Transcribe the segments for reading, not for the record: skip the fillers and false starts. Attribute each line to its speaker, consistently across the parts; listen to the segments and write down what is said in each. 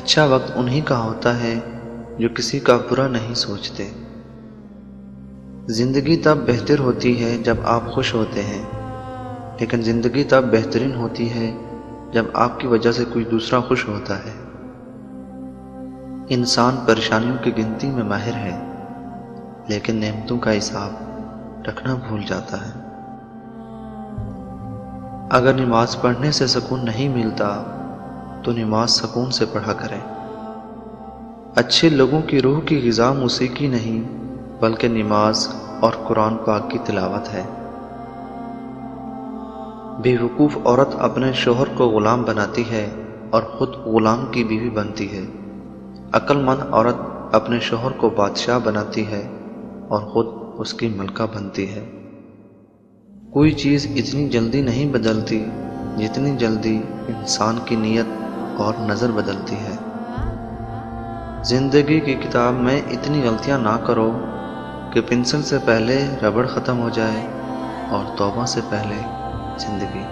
Speaker 1: اچھا وقت انہی کا ہوتا ہے جو کسی کا برا نہیں سوچتے۔ زندگی تب بہتر ہوتی ہے جب آپ خوش ہوتے ہیں، لیکن زندگی تب بہترین ہوتی ہے جب آپ کی وجہ سے کوئی دوسرا خوش ہوتا ہے۔ انسان پریشانیوں کی گنتی میں ماہر ہے، لیکن نعمتوں کا حساب رکھنا بھول جاتا ہے۔ اگر نماز پڑھنے سے سکون نہیں ملتا تو نماز سکون سے پڑھا کریں۔ اچھے لوگوں کی روح کی غذا موسیقی نہیں بلکہ نماز اور قرآن پاک کی تلاوت ہے۔ بے وقوف عورت اپنے شوہر کو غلام بناتی ہے اور خود غلام کی بیوی بنتی ہے۔ عقل مند عورت اپنے شوہر کو بادشاہ بناتی ہے اور خود اس کی ملکہ بنتی ہے۔ کوئی چیز اتنی جلدی نہیں بدلتی جتنی جلدی انسان کی نیت اور نظر بدلتی ہے۔ زندگی کی کتاب میں اتنی غلطیاں نہ کرو کہ پنسل سے پہلے ربڑ ختم ہو جائے اور توبہ سے پہلے زندگی۔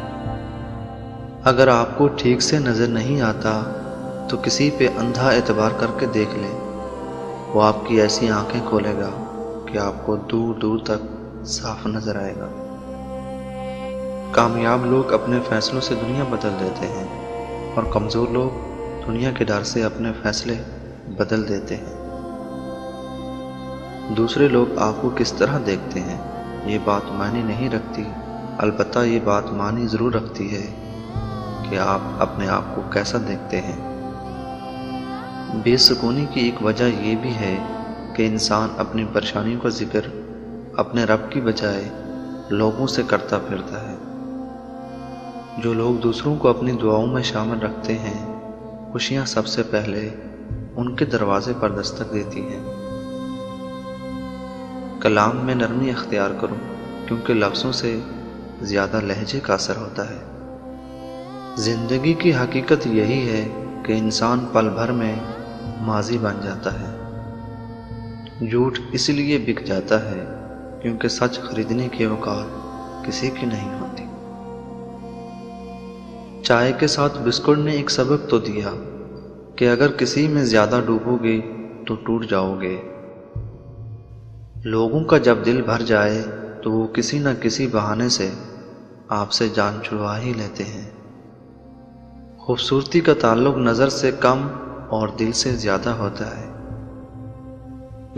Speaker 1: اگر آپ کو ٹھیک سے نظر نہیں آتا تو کسی پہ اندھا اعتبار کر کے دیکھ لیں، وہ آپ کی ایسی آنکھیں کھولے گا کہ آپ کو دور دور تک صاف نظر آئے گا۔ کامیاب لوگ اپنے فیصلوں سے دنیا بدل دیتے ہیں اور کمزور لوگ دنیا کے ڈر سے اپنے فیصلے بدل دیتے ہیں۔ دوسرے لوگ آپ کو کس طرح دیکھتے ہیں یہ بات معنی نہیں رکھتی، البتہ یہ بات معنی ضرور رکھتی ہے کہ آپ اپنے آپ کو کیسا دیکھتے ہیں۔ بے سکونی کی ایک وجہ یہ بھی ہے کہ انسان اپنی پریشانیوں کا ذکر اپنے رب کی بجائے لوگوں سے کرتا پھرتا ہے۔ جو لوگ دوسروں کو اپنی دعاؤں میں شامل رکھتے ہیں، خوشیاں سب سے پہلے ان کے دروازے پر دستک دیتی ہیں۔ کلام میں نرمی اختیار کرو، کیونکہ لفظوں سے زیادہ لہجے کا اثر ہوتا ہے۔ زندگی کی حقیقت یہی ہے کہ انسان پل بھر میں ماضی بن جاتا ہے۔ جھوٹ اس لیے بک جاتا ہے کیونکہ سچ خریدنے کی اوقات کسی کی نہیں ہوتی۔ چائے کے ساتھ بسکٹ نے ایک سبق تو دیا کہ اگر کسی میں زیادہ ڈوبو گے تو ٹوٹ جاؤ گے۔ لوگوں کا جب دل بھر جائے تو وہ کسی نہ کسی بہانے سے آپ سے جان چھڑوا ہی لیتے ہیں۔ خوبصورتی کا تعلق نظر سے کم اور دل سے زیادہ ہوتا ہے۔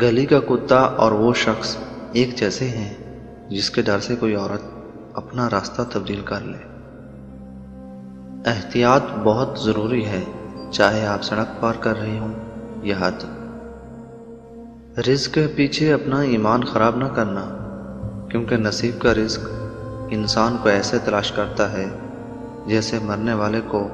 Speaker 1: گلی کا کتا اور وہ شخص ایک جیسے ہیں جس کے ڈر سے کوئی عورت اپنا راستہ تبدیل کر لے۔ احتیاط بہت ضروری ہے، چاہے آپ سڑک پار کر رہے ہوں یا حد۔ رزق کے پیچھے اپنا ایمان خراب نہ کرنا، کیونکہ نصیب کا رزق انسان کو ایسے تلاش کرتا ہے جیسے مرنے والے کو